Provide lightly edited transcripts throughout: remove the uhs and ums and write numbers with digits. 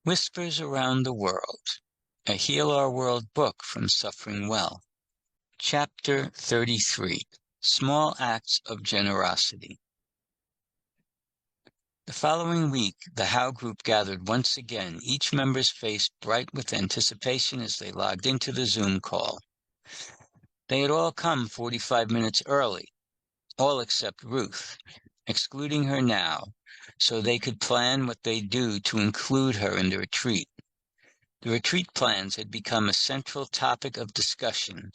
Whispers Around the World, a Heal Our World book from SufferingWell. Chapter 33, Small Acts of Generosity. The following week, the How group gathered once again, each member's face bright with anticipation as they logged into the Zoom call. They had all come 45 minutes early, all except Ruth, excluding her now, so they could plan what they'd do to include her in the retreat. The retreat plans had become a central topic of discussion,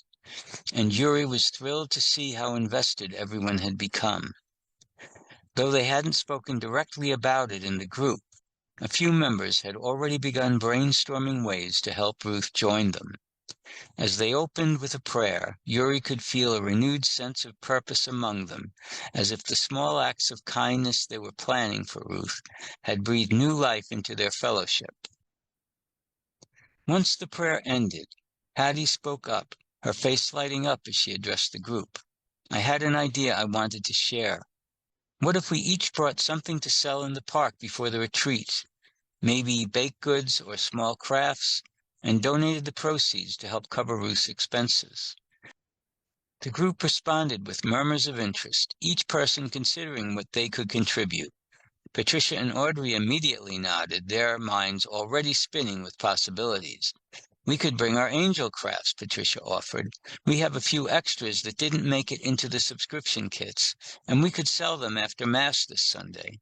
and Yuri was thrilled to see how invested everyone had become. Though they hadn't spoken directly about it in the group, a few members had already begun brainstorming ways to help Ruth join them. As they opened with a prayer, Yuri could feel a renewed sense of purpose among them, as if the small acts of kindness they were planning for Ruth had breathed new life into their fellowship. Once the prayer ended, Patty spoke up, her face lighting up as she addressed the group. I had an idea I wanted to share. What if we each brought something to sell in the park before the retreat, maybe baked goods or small crafts, and donated the proceeds to help cover Ruth's expenses? The group responded with murmurs of interest, each person considering what they could contribute. Patricia and Audrey immediately nodded, their minds already spinning with possibilities. We could bring our angel crafts, Patricia offered. We have a few extras that didn't make it into the subscription kits, and we could sell them after Mass this Sunday.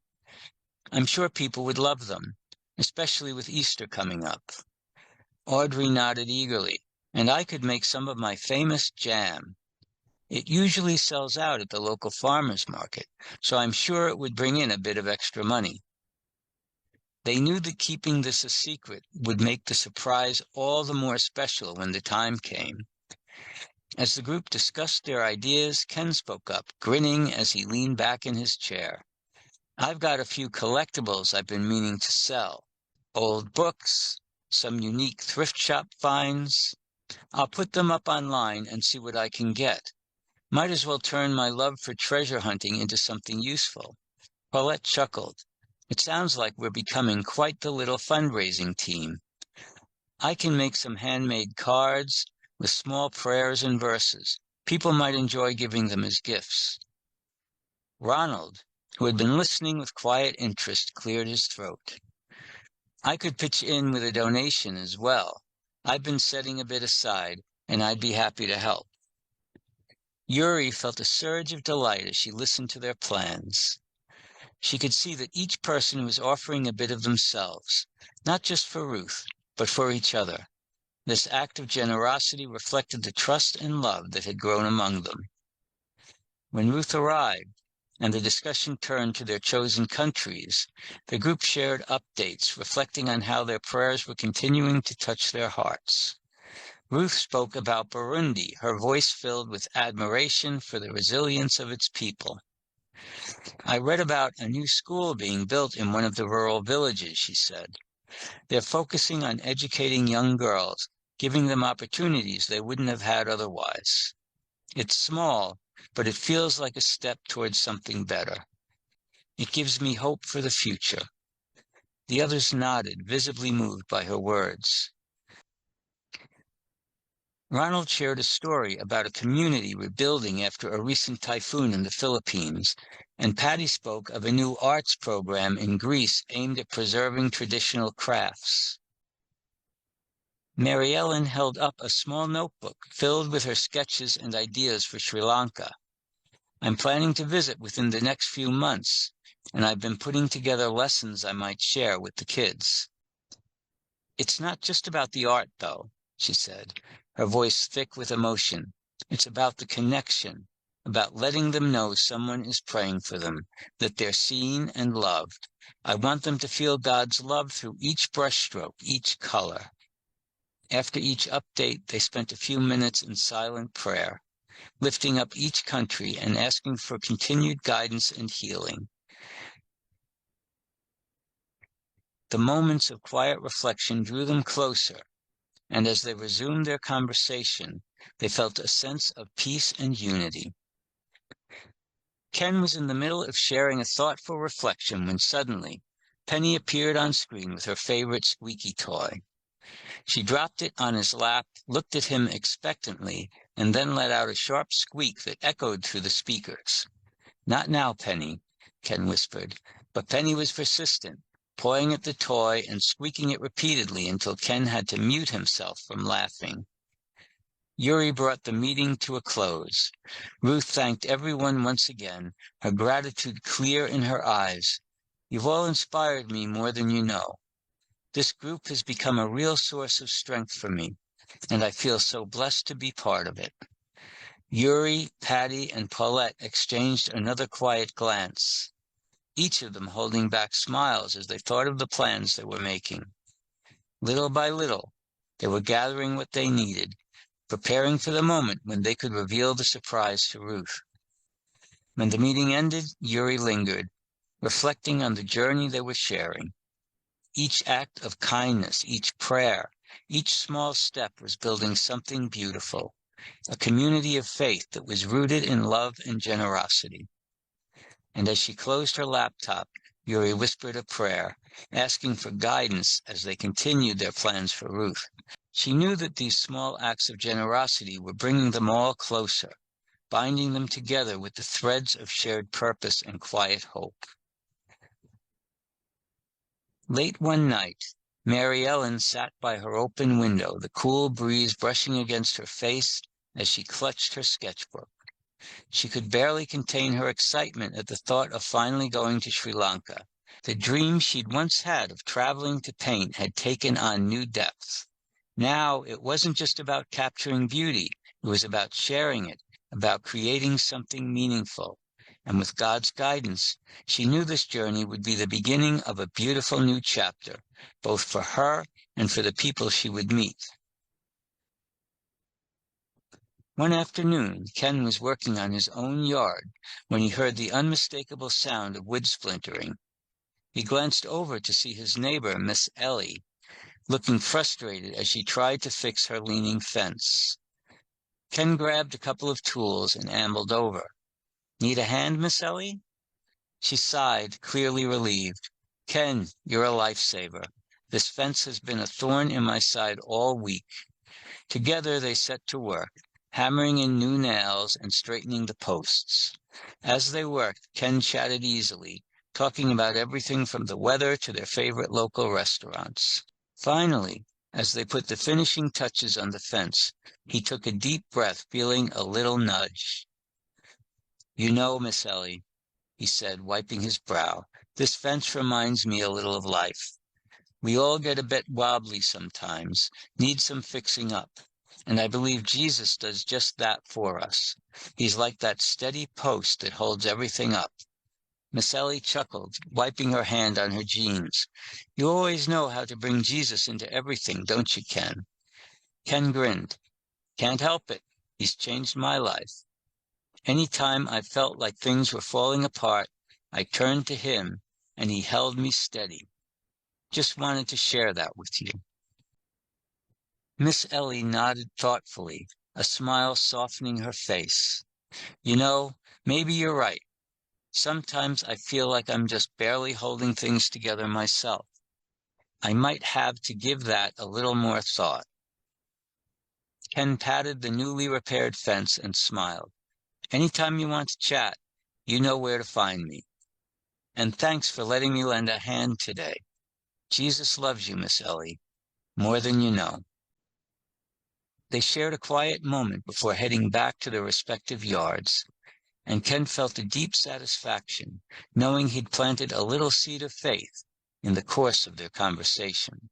I'm sure people would love them, especially with Easter coming up. Audrey nodded eagerly, and I could make some of my famous jam. It usually sells out at the local farmer's market, so I'm sure it would bring in a bit of extra money. They knew that keeping this a secret would make the surprise all the more special when the time came. As the group discussed their ideas, Ken spoke up, grinning as he leaned back in his chair. I've got a few collectibles I've been meaning to sell. Old books, some unique thrift shop finds. I'll put them up online and see what I can get. Might as well turn my love for treasure hunting into something useful. Paulette chuckled. It sounds like we're becoming quite the little fundraising team. I can make some handmade cards with small prayers and verses. People might enjoy giving them as gifts. Ronald, who had been listening with quiet interest, cleared his throat. I could pitch in with a donation as well. I've been setting a bit aside, and I'd be happy to help. Yuri felt a surge of delight as she listened to their plans. She could see that each person was offering a bit of themselves, not just for Ruth, but for each other. This act of generosity reflected the trust and love that had grown among them. When Ruth arrived, and the discussion turned to their chosen countries, the group shared updates reflecting on how their prayers were continuing to touch their hearts. Ruth spoke about Burundi, her voice filled with admiration for the resilience of its people. I read about a new school being built in one of the rural villages, she said. They're focusing on educating young girls, giving them opportunities they wouldn't have had otherwise. It's small, but it feels like a step towards something better. It gives me hope for the future. The others nodded, visibly moved by her words. Ronald shared a story about a community rebuilding after a recent typhoon in the Philippines, and Patty spoke of a new arts program in Greece aimed at preserving traditional crafts. Mary Ellen held up a small notebook filled with her sketches and ideas for Sri Lanka. I'm planning to visit within the next few months, and I've been putting together lessons I might share with the kids. It's not just about the art, though, she said, her voice thick with emotion. It's about the connection, about letting them know someone is praying for them, that they're seen and loved. I want them to feel God's love through each brushstroke, each color. After each update, they spent a few minutes in silent prayer, lifting up each country and asking for continued guidance and healing. The moments of quiet reflection drew them closer, and as they resumed their conversation, they felt a sense of peace and unity. Ken was in the middle of sharing a thoughtful reflection when suddenly Penny appeared on screen with her favorite squeaky toy. She dropped it on his lap, looked at him expectantly, and then let out a sharp squeak that echoed through the speakers. "Not now, Penny," Ken whispered, but Penny was persistent, pawing at the toy and squeaking it repeatedly until Ken had to mute himself from laughing. Yuri brought the meeting to a close. Ruth thanked everyone once again, her gratitude clear in her eyes. "You've all inspired me more than you know. This group has become a real source of strength for me, and I feel so blessed to be part of it." Yuri, Patty, and Paulette exchanged another quiet glance, each of them holding back smiles as they thought of the plans they were making. Little by little, they were gathering what they needed, preparing for the moment when they could reveal the surprise to Ruth. When the meeting ended, Yuri lingered, reflecting on the journey they were sharing. Each act of kindness, each prayer, each small step was building something beautiful, a community of faith that was rooted in love and generosity. And as she closed her laptop, Yuri whispered a prayer, asking for guidance as they continued their plans for Ruth. She knew that these small acts of generosity were bringing them all closer, binding them together with the threads of shared purpose and quiet hope. Late one night, Mary Ellen sat by her open window, the cool breeze brushing against her face as she clutched her sketchbook. She could barely contain her excitement at the thought of finally going to Sri Lanka. The dream she'd once had of traveling to paint had taken on new depth. Now it wasn't just about capturing beauty, it was about sharing it, about creating something meaningful. And with God's guidance, she knew this journey would be the beginning of a beautiful new chapter, both for her and for the people she would meet. One afternoon, Ken was working on his own yard when he heard the unmistakable sound of wood splintering. He glanced over to see his neighbor, Miss Ellie, looking frustrated as she tried to fix her leaning fence. Ken grabbed a couple of tools and ambled over. "Need a hand, Miss Ellie?" She sighed, clearly relieved. "Ken, you're a lifesaver. This fence has been a thorn in my side all week." Together they set to work, hammering in new nails and straightening the posts. As they worked, Ken chatted easily, talking about everything from the weather to their favorite local restaurants. Finally, as they put the finishing touches on the fence, he took a deep breath, feeling a little nudge. "You know, Miss Ellie," he said, wiping his brow, "this fence reminds me a little of life. We all get a bit wobbly sometimes, need some fixing up, and I believe Jesus does just that for us. He's like that steady post that holds everything up." Miss Ellie chuckled, wiping her hand on her jeans. "You always know how to bring Jesus into everything, don't you, Ken?" Ken grinned. "Can't help it. He's changed my life. Any time I felt like things were falling apart, I turned to him, and he held me steady. Just wanted to share that with you." Miss Ellie nodded thoughtfully, a smile softening her face. "You know, maybe you're right. Sometimes I feel like I'm just barely holding things together myself. I might have to give that a little more thought." Ken patted the newly repaired fence and smiled. "Anytime you want to chat, you know where to find me. And thanks for letting me lend a hand today. Jesus loves you, Miss Ellie, more than you know." They shared a quiet moment before heading back to their respective yards, and Ken felt a deep satisfaction, knowing he'd planted a little seed of faith in the course of their conversation.